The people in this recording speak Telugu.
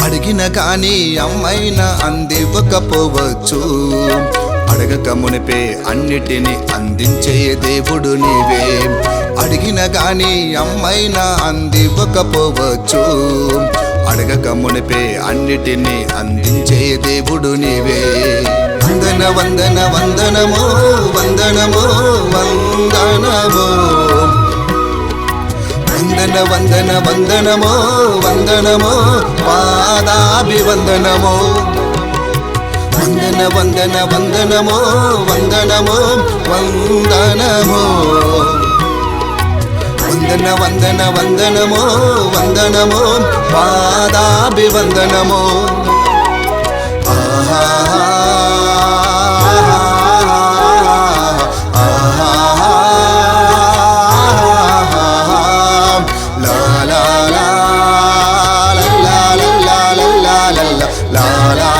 అడిగిన గాని అమ్మైనా అందివ్వకపోవచ్చు, అడగక మునిపే అన్నిటిని అందించే దేవుడు నీవే. అడిగిన గాని అమ్మైనా అందివ్వకపోవచ్చు, అడగక మునిపే అన్నిటిని అందించే దేవుడు నీవే. వందన వందన వందనమో వందనమో వందనమో, వందన వందన వందనమో వందనమో పాదాభివందనమో. వందన వందన వందనమో వందనమో వందనమో, వందన వందన వందనమో వందనమో పాదాభివందనమో. ఆహా la la